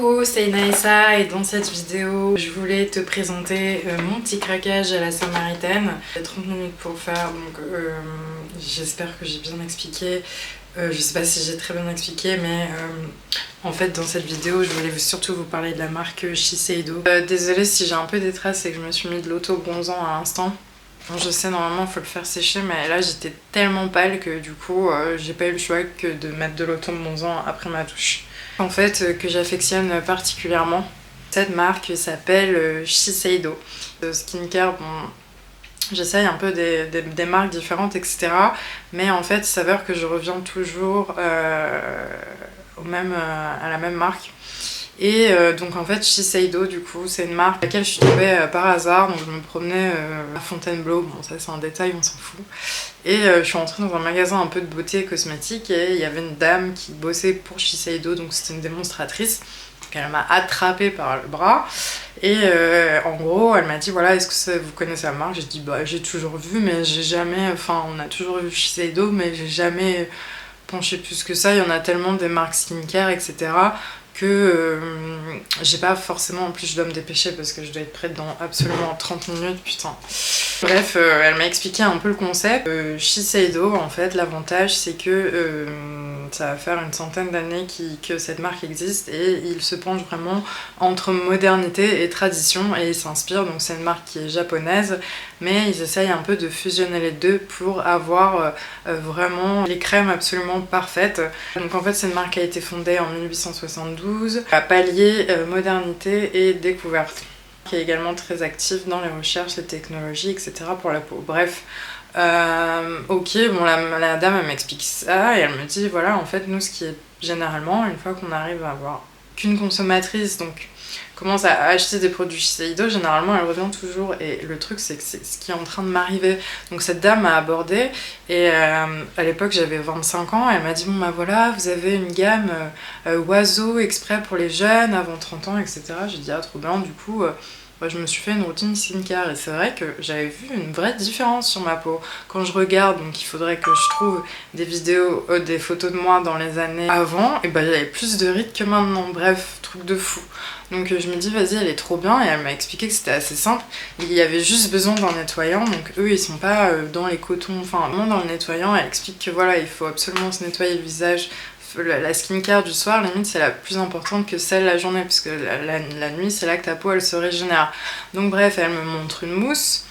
Coucou, c'est Inaessa et dans cette vidéo, je voulais te présenter mon petit craquage à la Samaritaine. J'ai 30 minutes pour le faire, donc j'espère que j'ai bien expliqué. Je sais pas si j'ai très bien expliqué, mais en fait dans cette vidéo, je voulais surtout vous parler de la marque Shiseido. Désolée si j'ai un peu des traces, c'est que je me suis mis de l'auto-bronzant à l'instant. Bon, je sais, normalement il faut le faire sécher, mais là j'étais tellement pâle que du coup j'ai pas eu le choix que de mettre de l'auto-bronzant après ma douche. En fait, que j'affectionne particulièrement. Cette marque s'appelle Shiseido. Skincare, bon, j'essaye un peu des marques différentes, etc. Mais en fait, il s'avère que je reviens toujours à la même marque. Et donc en fait Shiseido, du coup c'est une marque à laquelle je suis tombée par hasard. Donc je me promenais à Fontainebleau, bon ça c'est un détail, on s'en fout. Et je suis rentrée dans un magasin un peu de beauté cosmétique et il y avait une dame qui bossait pour Shiseido, donc c'était une démonstratrice. Donc elle m'a attrapée par le bras et en gros elle m'a dit voilà, est-ce que vous connaissez la marque? J'ai dit bah j'ai toujours vu, mais j'ai jamais, enfin on a toujours vu Shiseido mais j'ai jamais penché plus que ça. Il y en a tellement des marques skincare, etc. que j'ai pas forcément, en plus je dois me dépêcher parce que je dois être prête dans absolument 30 minutes, putain. Bref, elle m'a expliqué un peu le concept. Shiseido, en fait, l'avantage c'est que ça va faire une centaine d'années que cette marque existe et il se penche vraiment entre modernité et tradition et il s'inspire, donc c'est une marque qui est japonaise, mais ils essayent un peu de fusionner les deux pour avoir vraiment les crèmes absolument parfaites. Donc en fait c'est une marque qui a été fondée en 1872 à pallier modernité et découverte, qui est également très active dans les recherches, les technologies, etc. pour la peau. Bref, ok, bon la dame elle m'explique ça et elle me dit voilà, en fait nous ce qui est généralement, une fois qu'on arrive à avoir qu'une consommatrice donc commence à acheter des produits Shiseido, généralement elle revient toujours, et le truc c'est que c'est ce qui est en train de m'arriver. Donc cette dame m'a abordée et à l'époque j'avais 25 ans, elle m'a dit bon bah voilà, vous avez une gamme oiseau exprès pour les jeunes avant 30 ans, etc. J'ai dit ah trop bien. Du coup moi, je me suis fait une routine skincare et c'est vrai que j'avais vu une vraie différence sur ma peau. Quand je regarde, donc il faudrait que je trouve des vidéos, des photos de moi dans les années avant, et ben j'avais plus de rides que maintenant. Bref, truc de fou. Donc je me dis vas-y, elle est trop bien, et elle m'a expliqué que c'était assez simple. Il y avait juste besoin d'un nettoyant, donc eux ils sont pas dans les cotons, enfin vraiment dans le nettoyant. Elle explique que voilà, il faut absolument se nettoyer le visage. La skincare du soir, limite, c'est la plus importante que celle de la journée, puisque la nuit, c'est là que ta peau, elle se régénère. Donc bref, elle me montre une mousse.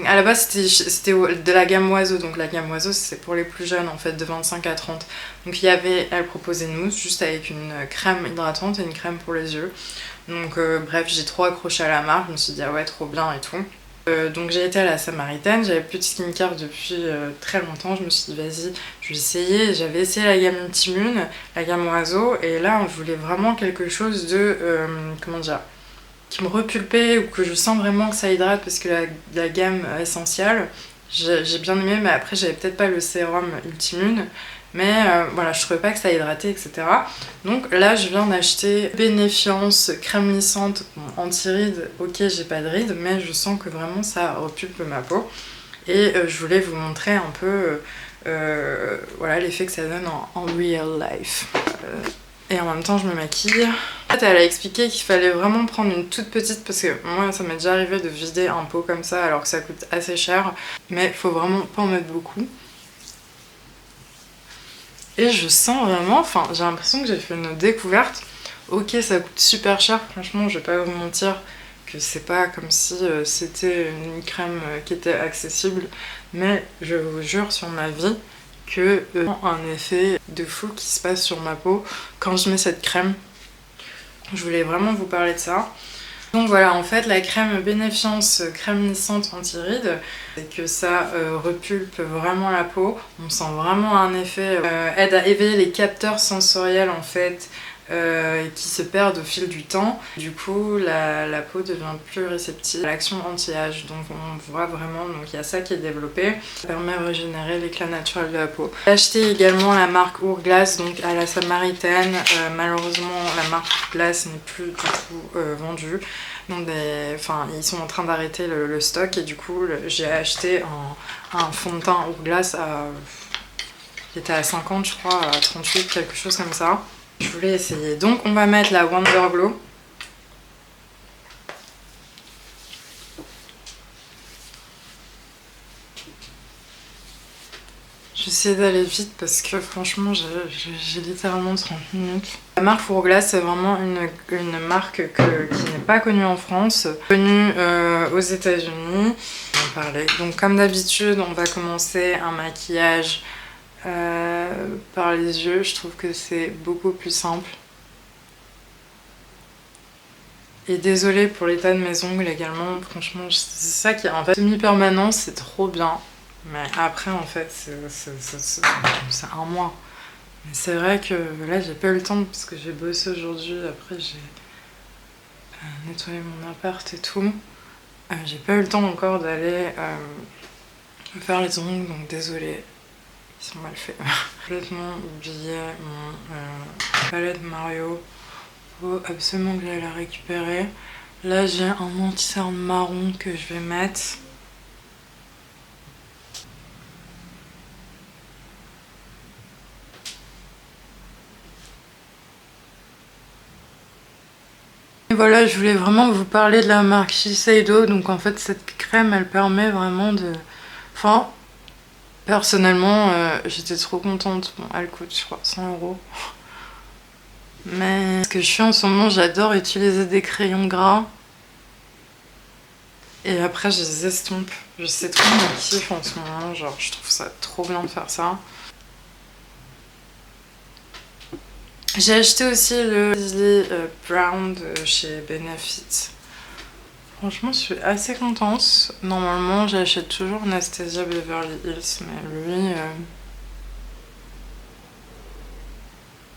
À la base, c'était de la gamme oiseau, donc la gamme oiseau, c'est pour les plus jeunes, en fait, de 25 à 30. Donc elle proposait une mousse, juste avec une crème hydratante et une crème pour les yeux. Donc bref, j'ai trop accroché à la marque, je me suis dit, ah ouais, trop bien et tout. Donc j'ai été à la Samaritaine, j'avais plus de skincare depuis très longtemps, je me suis dit vas-y, je vais essayer. J'avais essayé la gamme Ultimune, la gamme Oiseau, et là on voulait vraiment quelque chose de, comment dire, qui me repulpait ou que je sens vraiment que ça hydrate, parce que la gamme Essential, j'ai bien aimé, mais après j'avais peut-être pas le sérum Ultimune. Mais voilà, je trouvais pas que ça hydratait, etc. Donc là, je viens d'acheter Bénéfiance crème lissante anti-rides. Ok, j'ai pas de rides, mais je sens que vraiment ça repulpe ma peau. Et je voulais vous montrer un peu voilà, l'effet que ça donne en real life. Et en même temps, je me maquille. En fait, elle a expliqué qu'il fallait vraiment prendre une toute petite, parce que moi, ça m'est déjà arrivé de vider un pot comme ça, alors que ça coûte assez cher. Mais il faut vraiment pas en mettre beaucoup. Et je sens vraiment, enfin j'ai l'impression que j'ai fait une découverte. Ok, ça coûte super cher, franchement je vais pas vous mentir que c'est pas comme si c'était une crème qui était accessible, mais je vous jure sur ma vie que un effet de fou qui se passe sur ma peau quand je mets cette crème. Je voulais vraiment vous parler de ça. Donc voilà, en fait la crème Bénéfiance crème lissante anti-rides, c'est que ça repulpe vraiment la peau. On sent vraiment un effet, aide à éveiller les capteurs sensoriels en fait, qui se perdent au fil du temps. Du coup la peau devient plus réceptive à l'action anti-âge, donc on voit vraiment, donc il y a ça qui est développé. Ça permet de régénérer l'éclat naturel de la peau. J'ai acheté également la marque Hourglass, donc à la Samaritaine. Malheureusement la marque Hourglass n'est plus du tout vendue. Donc ils sont en train d'arrêter le stock, et du coup j'ai acheté un fond de teint Hourglass qui était à 50 je crois, à 38, quelque chose comme ça. Je voulais essayer. Donc on va mettre la Wonder Glow. J'essaie d'aller vite parce que franchement j'ai littéralement 30 minutes. La marque Hourglass c'est vraiment une marque qui n'est pas connue en France, connue aux États-Unis. On en parlait. Donc comme d'habitude on va commencer un maquillage par les yeux. Je trouve que c'est beaucoup plus simple. Et désolée pour l'état de mes ongles également, franchement c'est ça qui est en fait semi-permanent, c'est trop bien. Mais après, en fait, c'est un mois. Mais c'est vrai que là, j'ai pas eu le temps parce que j'ai bossé aujourd'hui. Après, j'ai nettoyé mon appart et tout. J'ai pas eu le temps encore d'aller faire les ongles, donc désolée. Ils sont mal faits. J'ai complètement oublié mon palette Mario. Faut absolument que j'aille la récupérer. Là, j'ai un anti-cerne marron que je vais mettre. Et voilà, je voulais vraiment vous parler de la marque Shiseido. Donc en fait, cette crème, elle permet vraiment de... Enfin, personnellement, j'étais trop contente. Bon, elle coûte, je crois, 100 €. Mais ce que je fais en ce moment, j'adore utiliser des crayons gras. Et après, je les estompe. C'est trop mon kiff en ce moment. Genre, je trouve ça trop bien de faire ça. J'ai acheté aussi le Paisley Brown de chez Benefit. Franchement, je suis assez contente. Normalement, j'achète toujours Anastasia Beverly Hills, mais lui,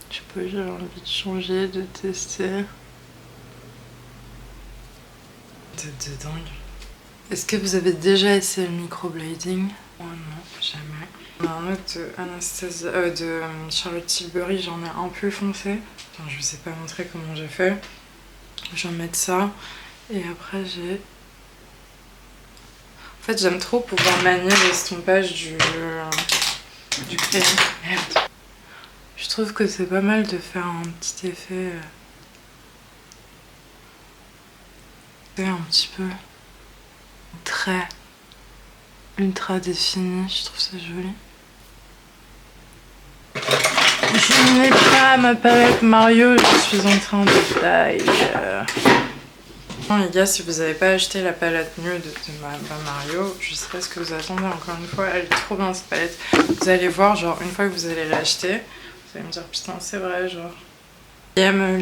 je sais pas, j'ai envie de changer, de tester. De dingue. Est-ce que vous avez déjà essayé le microblading? Oh non, jamais. On a un autre de Anastasia, de Charlotte Tilbury, j'en ai un peu foncé. Enfin, je vous ai pas montré comment j'ai fait. Je vais mettre ça. Et après, j'ai... En fait, j'aime trop pouvoir manier l'estompage du crayon. Merde. Je trouve que c'est pas mal de faire un petit effet... un petit peu... très ultra défini. Je trouve ça joli. Je n'ai pas ma palette Mario, je suis en train de tailler. Bon les gars, si vous n'avez pas acheté la palette nude de ma Mario, je sais pas ce que vous attendez encore une fois, elle est trop bien cette palette. Vous allez voir, genre une fois que vous allez l'acheter, vous allez me dire putain c'est vrai, genre. J'aime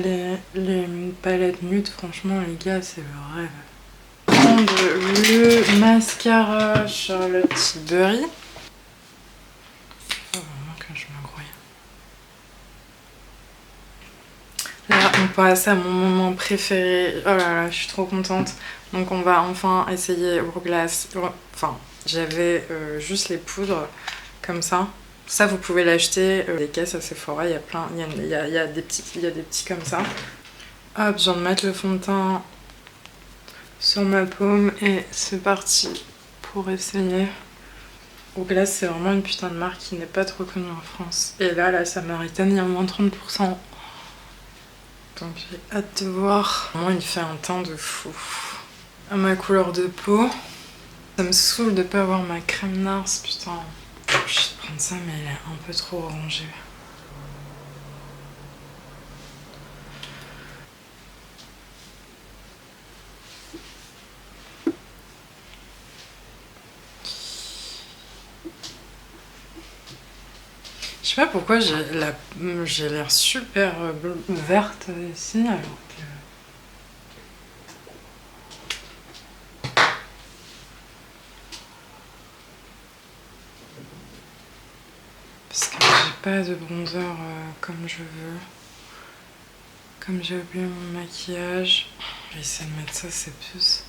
les palettes nudes, franchement les gars, c'est le rêve. Prendre le mascara Charlotte Tilbury. Là, on passe à mon moment préféré. Oh là là, je suis trop contente. Donc on va enfin essayer Hourglass. Enfin, j'avais juste les poudres comme ça. Ça, vous pouvez l'acheter des caisses à Sephora. Il y a plein, il y a des petits comme ça. Hop, je viens de mettre le fond de teint sur ma paume et c'est parti pour essayer. Hourglass, c'est vraiment une putain de marque qui n'est pas trop connue en France. Et là, la Samaritaine, il y a moins 30%. Donc j'ai hâte de voir. Vraiment, il fait un teint de fou. À ma couleur de peau, ça me saoule de pas avoir ma crème Nars, putain. Je vais prendre ça, mais elle est un peu trop orangée. Je sais pas pourquoi j'ai l'air super verte ici, alors que... Parce que j'ai pas de bronzer comme je veux. Comme j'ai oublié mon maquillage, je vais essayer de mettre ça, c'est plus...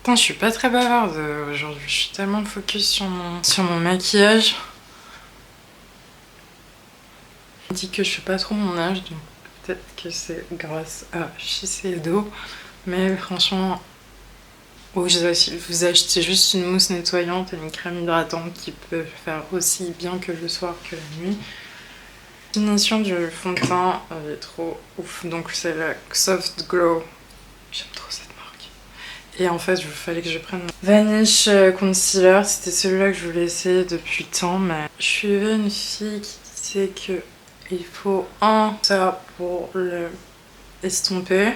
Putain, je suis pas très bavarde aujourd'hui, je suis tellement focus sur mon maquillage. On dit que je fais pas trop mon âge, donc peut-être que c'est grâce à Shiseido. Mais franchement, vous achetez juste une mousse nettoyante et une crème hydratante qui peut faire aussi bien que le soir que la nuit. La finition du fond de teint, elle est trop ouf. Donc c'est la Soft Glow. J'aime trop cette marque. Et en fait, il fallait que je prenne Vanish Concealer. C'était celui-là que je voulais essayer depuis tant, mais je suivais une fille qui disait que il faut ça pour le estomper,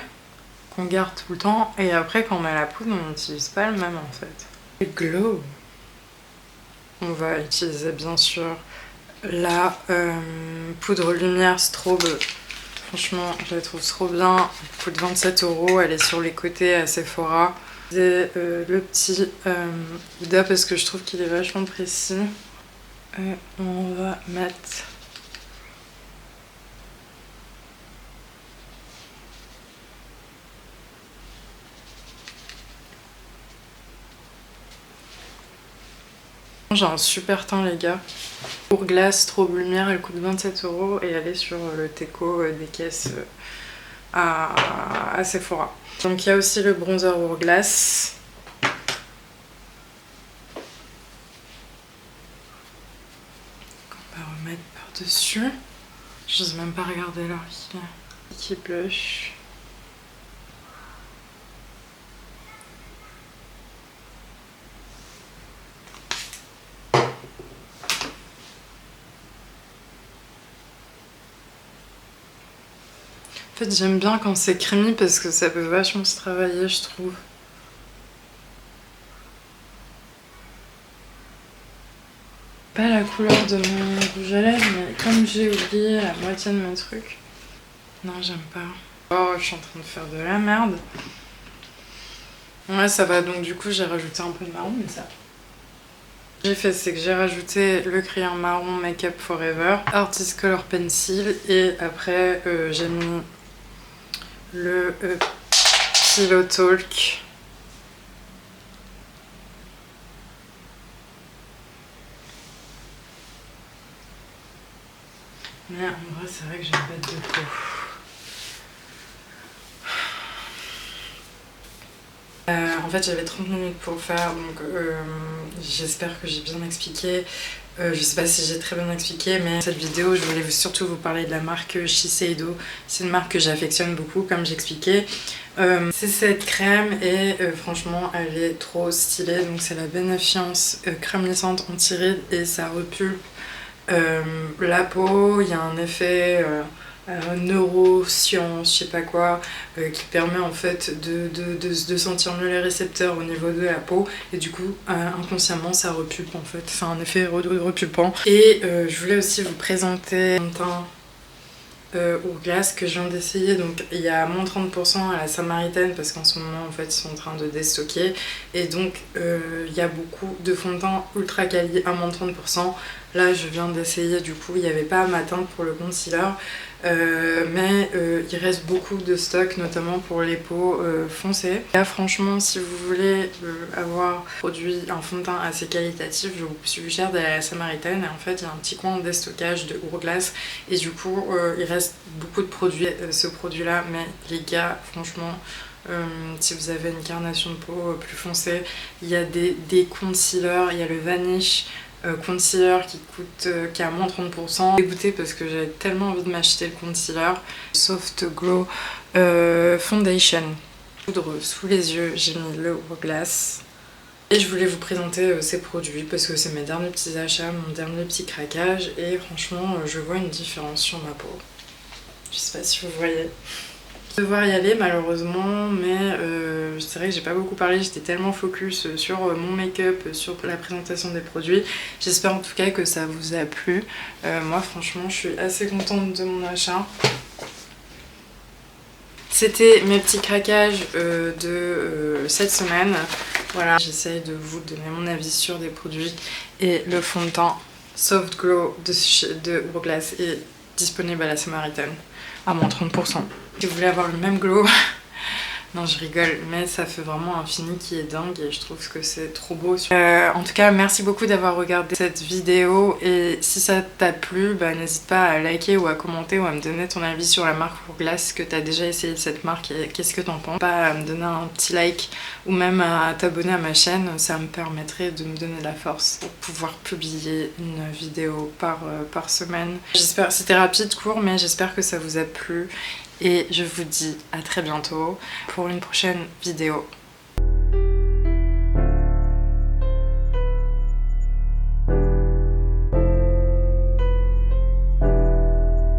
qu'on garde tout le temps, et après quand on met la poudre, on n'utilise pas le même en fait. Le glow. On va utiliser bien sûr la poudre lumière strobe. Franchement, je la trouve trop bien. Elle coûte 27 €. Elle est sur les côtés à Sephora. J'ai le petit Huda parce que je trouve qu'il est vachement précis. On va mettre. J'ai un super teint les gars. Hourglass Strobe Lumière, elle coûte 27 € et elle est sur le Teco des caisses à Sephora. Donc il y a aussi le bronzer Hourglass. On va remettre par-dessus. Je n'ose même pas regarder là. Qui blush. En fait, j'aime bien quand c'est creamy parce que ça peut vachement se travailler, je trouve. Pas la couleur de mon rouge à lèvres, mais comme j'ai oublié la moitié de mes trucs. Non, j'aime pas. Oh, je suis en train de faire de la merde. Ouais, ça va, donc du coup, j'ai rajouté un peu de marron, mais ça. J'ai fait, c'est que j'ai rajouté le crayon marron Make Up Forever, Artist Color Pencil, et après, j'ai mis le Pillow Talk. Mais en vrai, c'est vrai que j'ai une bête de peau. En fait, j'avais 30 minutes pour le faire, donc j'espère que j'ai bien expliqué. Je sais pas si j'ai très bien expliqué, mais cette vidéo, je voulais surtout vous parler de la marque Shiseido. C'est une marque que j'affectionne beaucoup, comme j'expliquais. C'est cette crème et franchement, elle est trop stylée. Donc c'est la Benefiance crème lissante anti-rides et ça repulpe la peau. Il y a un effet neuroscience, je sais pas quoi, qui permet en fait de sentir mieux les récepteurs au niveau de la peau et du coup inconsciemment ça repulpe en fait, c'est un effet repulpant. Et je voulais aussi vous présenter un teint Hourglass que je viens d'essayer. Donc il y a moins 30% à la Samaritaine parce qu'en ce moment en fait ils sont en train de déstocker et donc il y a beaucoup de fond de teint ultra quali à moins 30%. Là je viens d'essayer, du coup il n'y avait pas ma teinte pour le concealer, mais il reste beaucoup de stock, notamment pour les peaux foncées. Là franchement, si vous voulez avoir un fond de teint assez qualitatif, je vous suggère d'aller à la Samaritaine. Et en fait il y a un petit coin de déstockage de Hourglass et du coup il reste beaucoup de produits, ce produit là, mais les gars franchement si vous avez une carnation de peau plus foncée, il y a des concealers, il y a le Vanish concealer qui a moins 30%. Dégoûtée parce que j'avais tellement envie de m'acheter le concealer. Soft Glow Foundation. Poudre sous les yeux, j'ai mis le Hourglass. Et je voulais vous présenter ces produits parce que c'est mes derniers petits achats, mon dernier petit craquage et franchement je vois une différence sur ma peau. Je sais pas si vous voyez. Je vais devoir y aller malheureusement, mais c'est vrai que j'ai pas beaucoup parlé, j'étais tellement focus sur mon make-up, sur la présentation des produits. J'espère en tout cas que ça vous a plu. Moi franchement je suis assez contente de mon achat. C'était mes petits craquages de cette semaine. Voilà, j'essaye de vous donner mon avis sur des produits et le fond de teint Soft Glow de Hourglass est disponible à la Samaritaine à moins 30%. Si vous voulez avoir le même glow, Non, je rigole, mais ça fait vraiment un fini qui est dingue et je trouve que c'est trop beau. En tout cas, merci beaucoup d'avoir regardé cette vidéo et si ça t'a plu, bah, n'hésite pas à liker ou à commenter ou à me donner ton avis sur la marque pour glace, que t'as déjà essayé cette marque et qu'est-ce que t'en penses. Pas à me donner un petit like ou même à t'abonner à ma chaîne, ça me permettrait de me donner la force pour pouvoir publier une vidéo par semaine. J'espère, c'était rapide, court, mais j'espère que ça vous a plu. Et je vous dis à très bientôt pour une prochaine vidéo.